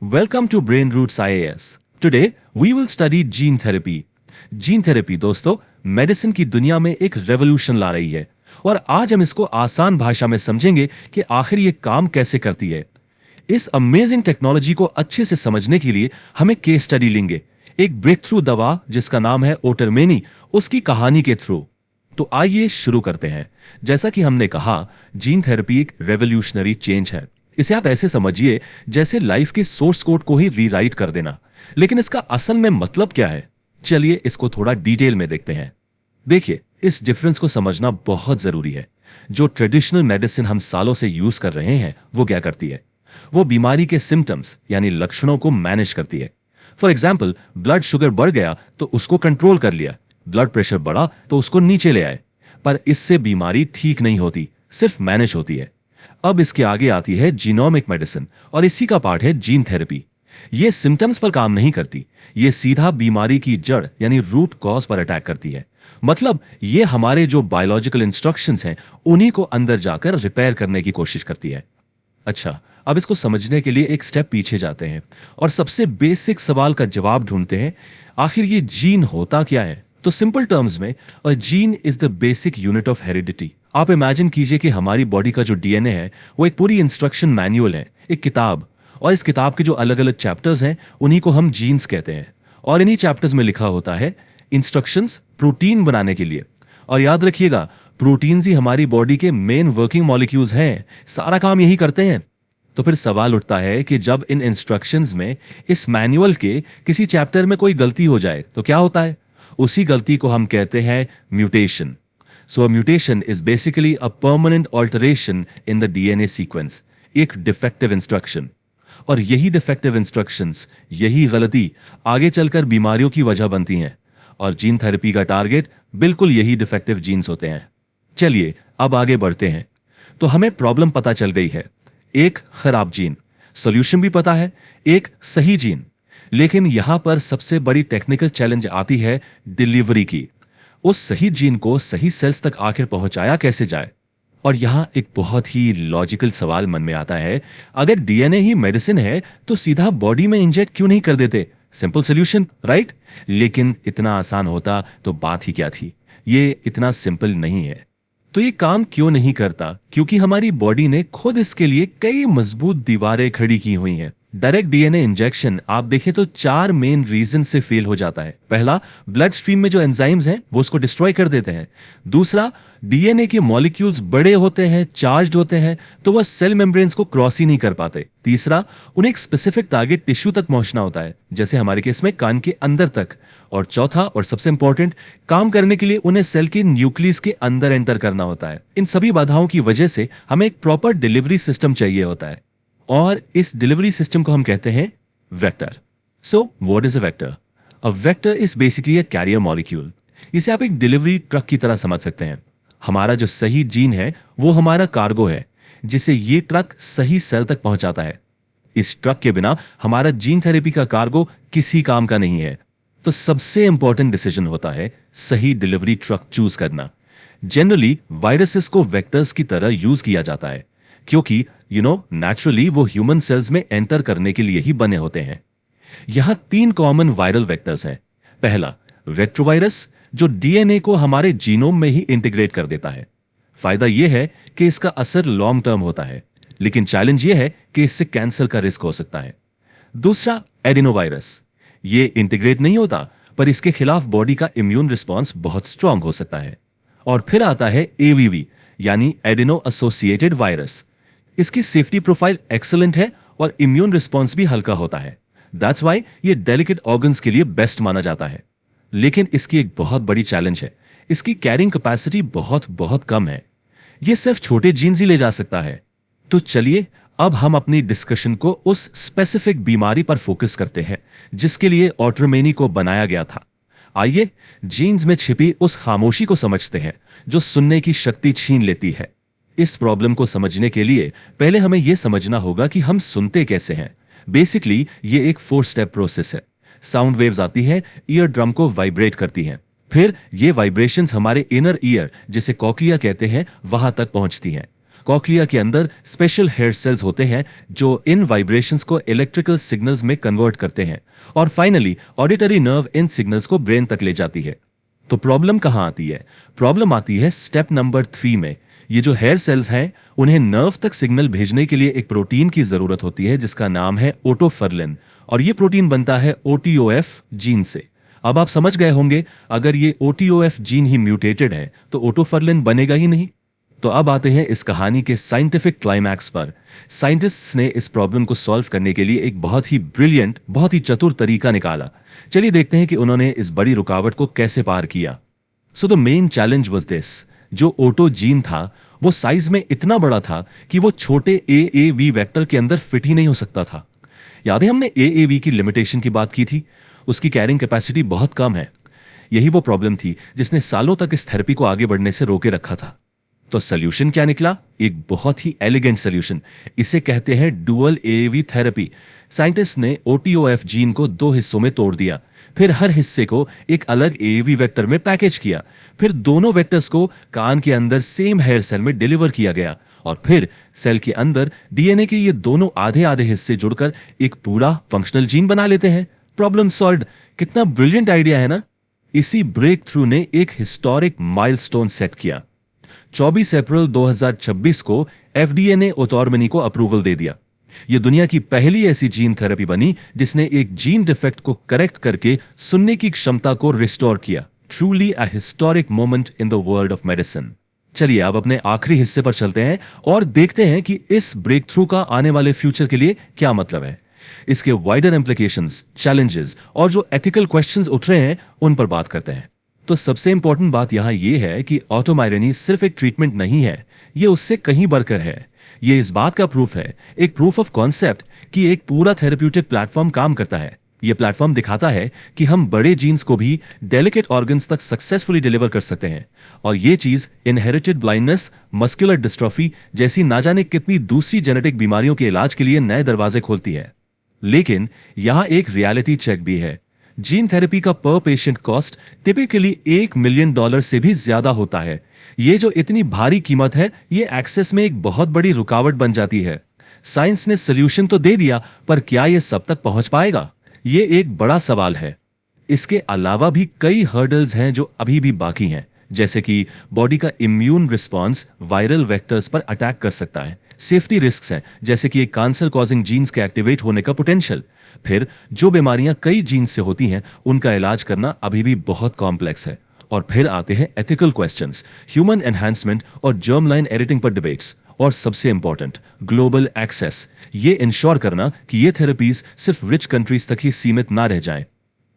Welcome to Brain Roots IAS. Today we will study gene therapy. Gene therapy दोस्तों medicine की दुनिया में एक रेवोल्यूशन ला रही है और आज हम इसको आसान भाषा में समझेंगे कि आखिर ये काम कैसे करती है। इस अमेजिंग टेक्नोलॉजी को अच्छे से समझने के लिए हमें केस स्टडी लेंगे, एक ब्रेक थ्रू दवा जिसका नाम है ओटरमेनी, उसकी कहानी के थ्रू। तो आइए शुरू करते हैं। जैसा कि हमने कहा, जीन थेरेपी एक रेवोल्यूशनरी चेंज है। इसे आप ऐसे समझिए जैसे लाइफ के सोर्स कोड को ही रीराइट कर देना। लेकिन इसका असल में मतलब क्या है, चलिए इसको थोड़ा डिटेल में देखते हैं। देखिए, इस डिफरेंस को समझना बहुत जरूरी है। जो ट्रेडिशनल मेडिसिन हम सालों से यूज कर रहे हैं वो क्या करती है, वो बीमारी के सिम्टम्स यानी लक्षणों को मैनेज करती है। फॉर एग्जाम्पल, ब्लड शुगर बढ़ गया तो उसको कंट्रोल कर लिया, ब्लड प्रेशर बढ़ा तो उसको नीचे ले आए। पर इससे बीमारी ठीक नहीं होती, सिर्फ मैनेज होती है। अब इसके आगे आती है जीनोमिक मेडिसिन और इसी का पार्ट है जीन थेरेपी। ये सिम्टम्स पर काम नहीं करती, ये सीधा बीमारी की जड़ यानी रूट कॉज पर अटैक करती है। मतलब ये हमारे जो बायोलॉजिकल इंस्ट्रक्शंस हैं उन्हीं को अंदर जाकर रिपेयर करने की कोशिश करती है। अच्छा, अब इसको समझने के लिए एक स्टेप पीछे जाते हैं और सबसे बेसिक सवाल का जवाब ढूंढते हैं, आखिर ये जीन होता क्या है। तो सिंपल टर्म्स में, a gene is the basic unit of heredity. आप इमेजिन कीजिए कि हमारी बॉडी का जो डीएनए है वो एक पूरी इंस्ट्रक्शन मैनुअल है, एक किताब। और इस किताब के जो अलग अलग चैप्टर्स हैं उन्हीं को हम जीन्स कहते हैं। और इन्हीं चैप्टर्स में लिखा होता है इंस्ट्रक्शंस प्रोटीन बनाने के लिए। और याद रखिएगा, प्रोटीन्स ही हमारी बॉडी के मेन वर्किंग मॉलिक्यूल्स हैं, सारा काम यही करते हैं। तो फिर सवाल उठता है कि जब इन इंस्ट्रक्शंस में, इस मैनुअल के किसी चैप्टर में कोई गलती हो जाए तो क्या होता है। उसी गलती को हम कहते हैं mutation. So a mutation is basically a permanent alteration in the DNA sequence, एक डिफेक्टिव इंस्ट्रक्शन। और यही डिफेक्टिव इंस्ट्रक्शंस, यही गलती आगे चलकर बीमारियों की वजह बनती हैं। और जीन थेरेपी का टारगेट बिल्कुल यही डिफेक्टिव जीन्स होते हैं। चलिए अब आगे बढ़ते हैं। तो हमें प्रॉब्लम पता चल गई है, एक खराब जीन, सॉल्यूशन भी पता है, एक सही जीन। लेकिन यहां पर सबसे बड़ी टेक्निकल चैलेंज आती है डिलीवरी की। उस सही जीन को सही सेल्स तक आखिर पहुंचाया कैसे जाए। और यहां एक बहुत ही लॉजिकल सवाल मन में आता है, अगर डीएनए ही मेडिसिन है तो सीधा बॉडी में इंजेक्ट क्यों नहीं कर देते। Simple solution, right. लेकिन इतना आसान होता तो बात ही क्या थी। ये इतना सिंपल नहीं है। तो ये काम क्यों नहीं करता, क्योंकि हमारी बॉडी ने खुद इसके लिए कई मजबूत दीवारें खड़ी की हुई हैं। डायरेक्ट डीएनए इंजेक्शन आप देखें तो 4 मेन रीजन से फेल हो जाता है। पहला, ब्लड स्ट्रीम में जो एंजाइम्स हैं वो उसको डिस्ट्रॉय कर देते हैं। दूसरा, डीएनए के मॉलिक्यूल्स बड़े होते हैं, चार्ज्ड होते हैं, तो वह सेल मेम्ब्रेन्स को क्रॉस ही नहीं कर पाते। तीसरा, उन्हें एक स्पेसिफिक टारगेट टिश्यू तक पहुंचना होता है, जैसे हमारे केस में कान के अंदर तक। और चौथा और सबसे इंपॉर्टेंट, काम करने के लिए उन्हें सेल के न्यूक्लियस के अंदर एंटर करना होता है। इन सभी बाधाओं की वजह से हमें एक प्रॉपर डिलीवरी सिस्टम चाहिए होता है और इस डिलीवरी सिस्टम को हम कहते हैं vector. So what is a vector? A vector is basically a carrier molecule. इसे आप एक डिलीवरी ट्रक की तरह समझ सकते हैं। हमारा जो सही जीन है वो हमारा कार्गो है, जिसे ये ट्रक सही सेल तक पहुंचाता है। इस ट्रक के बिना हमारा जीन थेरेपी का कार्गो किसी काम का नहीं है। तो सबसे इंपॉर्टेंट डिसीजन होता है सही डिलीवरी ट्रक चूज करना। जनरली वायरसेस को वेक्टर्स की तरह यूज किया जाता है, क्योंकि नेचुरली वो ह्यूमन सेल्स में एंटर करने के लिए ही बने होते हैं। यहां 3 कॉमन वायरल वेक्टर्स हैं। पहला, रेट्रोवायरस, जो डीएनए को हमारे जीनोम में ही इंटीग्रेट कर देता है। फायदा यह है कि इसका असर लॉन्ग टर्म होता है, लेकिन चैलेंज यह है कि इससे कैंसर का रिस्क हो सकता है। दूसरा, एडिनोवायरस, ये इंटीग्रेट नहीं होता, पर इसके खिलाफ बॉडी का इम्यून रिस्पॉन्स बहुत स्ट्रांग हो सकता है। और फिर आता है एवीवी यानी एडिनो एसोसिएटेड वायरस। इसकी सेफ्टी प्रोफाइल एक्सीलेंट है और इम्यून रिस्पॉन्स भी हल्का होता है। दैट्स वाई ये डेलिकेट ऑर्गन्स के लिए बेस्ट माना जाता है। लेकिन इसकी एक बहुत बड़ी चैलेंज है, इसकी कैरिंग कैपेसिटी बहुत बहुत कम है। ये सिर्फ छोटे जीन्स ही ले जा सकता है। तो चलिए अब हम अपनी डिस्कशन को उस स्पेसिफिक बीमारी पर फोकस करते हैं जिसके लिए ओटरमेनी को बनाया गया था। आइए जीन्स में छिपी उस खामोशी को समझते हैं जो सुनने की शक्ति छीन लेती है। इस प्रॉब्लम को समझने के लिए पहले हमें यह समझना होगा कि हम सुनते कैसे हैं। बेसिकली ये एक 4 स्टेप प्रोसेस है। साउंड वेव्स आती हैं, ईयर ड्रम को वाइब्रेट करती हैं। फिर ये वाइब्रेशंस हमारे इनर ईयर, जिसे कॉक्लिया कहते हैं, वहां तक पहुंचती हैं। कॉक्लिया के अंदर स्पेशल हेयर सेल्स होते हैं जो इन वाइब्रेशंस को इलेक्ट्रिकल सिग्नल्स में कन्वर्ट करते हैं और फाइनली ऑडिटरी नर्व इन सिग्नल्स को ब्रेन तक ले जाती है। तो प्रॉब्लम कहां आती है? प्रॉब्लम आती है स्टेप नंबर 3 में। ये जो हेयर सेल्स हैं उन्हें नर्व तक सिग्नल भेजने के लिए एक प्रोटीन की जरूरत होती है जिसका नाम है ओटोफर्लिन, और ये प्रोटीन बनता है ओटीओएफ जीन से। अब आप समझ गए होंगे, अगर ये ओटीओएफ जीन ही म्यूटेटेड है तो ओटोफर्लिन बनेगा ही नहीं। तो अब आते हैं इस कहानी के साइंटिफिक क्लाइमैक्स पर। साइंटिस्ट्स ने इस प्रॉब्लम को सॉल्व करने के लिए एक बहुत ही ब्रिलियंट, बहुत ही चतुर तरीका निकाला। चलिए देखते हैं कि उन्होंने इस बड़ी रुकावट को कैसे पार किया। So the main challenge was this, जो ओटो जीन था वो साइज में इतना बड़ा था कि वो छोटे एएवी वेक्टर के अंदर फिट ही नहीं हो सकता था। याद है हमने एएवी की लिमिटेशन की बात की थी, उसकी कैरिंग कैपेसिटी बहुत कम है। यही वो प्रॉब्लम थी जिसने सालों तक इस थेरेपी को आगे बढ़ने से रोके रखा था। तो सोल्यूशन क्या निकला? एक बहुत ही एलिगेंट सोल्यूशन। इसे कहते हैं डुअल एएवी थेरेपी। साइंटिस्ट ने ओटीओएफ जीन को 2 हिस्सों में तोड़ दिया, फिर हर हिस्से को एक अलग एएवी वेक्टर में पैकेज किया, फिर दोनों वेक्टर्स को कान के अंदर सेम हेयर सेल में डिलीवर किया गया, और फिर सेल के अंदर डीएनए के ये दोनों आधे आधे हिस्से जुड़कर एक पूरा फंक्शनल जीन बना लेते हैं। Problem solved. कितना ब्रिलियंट आइडिया है ना? इसी ब्रेक थ्रू ने एक हिस्टोरिक माइलस्टोन सेट किया। 24 अप्रैल 2026 को एफडीए ने ओटोर्मनी को अप्रूवल दे दिया। यह दुनिया की पहली ऐसी जीन थेरेपी बनी जिसने एक जीन डिफेक्ट को करेक्ट करके सुनने की क्षमता को रिस्टोर किया। Truly a historic moment in the world of medicine. चलिए अब अपने आखिरी हिस्से पर चलते हैं और देखते हैं कि इस ब्रेक थ्रू का आने वाले फ्यूचर के लिए क्या मतलब है, इसके वाइडर इंप्लीकेशंस, चैलेंजेस और जो एथिकल क्वेश्चंस उठ रहे हैं उन पर बात करते हैं। तो सबसे इंपॉर्टेंट बात यहां यह है कि ऑटोमायरेनी सिर्फ एक ट्रीटमेंट नहीं है, यह उससे कहीं बढ़कर है। यह इस बात का प्रूफ है, एक प्रूफ ऑफ कॉन्सेप्ट, कि एक पूरा थेरेप्यूटिक प्लेटफॉर्म काम करता है। यह प्लेटफॉर्म दिखाता है कि हम बड़े जीन्स को भी डेलिकेट ऑर्गन्स तक सक्सेसफुली डिलीवर कर सकते हैं, और यह चीज इनहेरिटेड ब्लाइंडनेस, मस्कुलर डिस्ट्रॉफी जैसी ना जाने कितनी दूसरी जेनेटिक बीमारियों के इलाज के लिए नए दरवाजे खोलती है। लेकिन यहां एक रियलिटी चेक भी है। जीन थेरेपी का पर पेशेंट कॉस्ट टिपिकली $1 मिलियन से भी ज्यादा होता है। ये जो इतनी भारी कीमत है, ये एक्सेस में एक बहुत बड़ी रुकावट बन जाती है। साइंस ने सोल्यूशन तो दे दिया, पर क्या ये सब तक पहुंच पाएगा? ये एक बड़ा सवाल है। इसके अलावा भी कई हर्डल्स हैं जो अभी भी बाकी हैं, जैसे कि बॉडी का इम्यून रिस्पॉन्स वायरल वेक्टर्स पर अटैक कर सकता है। सेफ्टी रिस्क्स हैं, जैसे कि एक कैंसर कॉजिंग जीन्स के एक्टिवेट होने का पोटेंशियल। फिर जो बीमारियां कई जीन्स से होती हैं उनका इलाज करना अभी भी बहुत कॉम्प्लेक्स है। और फिर आते हैं एथिकल क्वेश्चंस, ह्यूमन एनहांसमेंट और जर्म लाइन एडिटिंग पर डिबेट्स, और सबसे इंपॉर्टेंट ग्लोबल एक्सेस। ये इंश्योर करना कि ये थेरेपीज सिर्फ रिच कंट्रीज तक ही सीमित ना रह जाएं।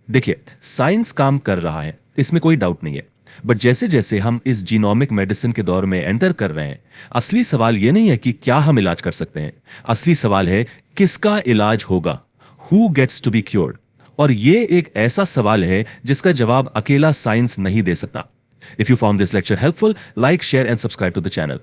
देखिए, साइंस काम कर रहा है, इसमें कोई डाउट नहीं है, बट जैसे जैसे हम इस जीनोमिक मेडिसिन के दौर में एंटर कर रहे हैं, असली सवाल यह नहीं है कि क्या हम इलाज कर सकते हैं, असली सवाल है किसका इलाज होगा, who gets to be cured. और ये एक ऐसा सवाल है जिसका जवाब अकेला साइंस नहीं दे सकता। If you found this lecture helpful, like, share and subscribe to the channel.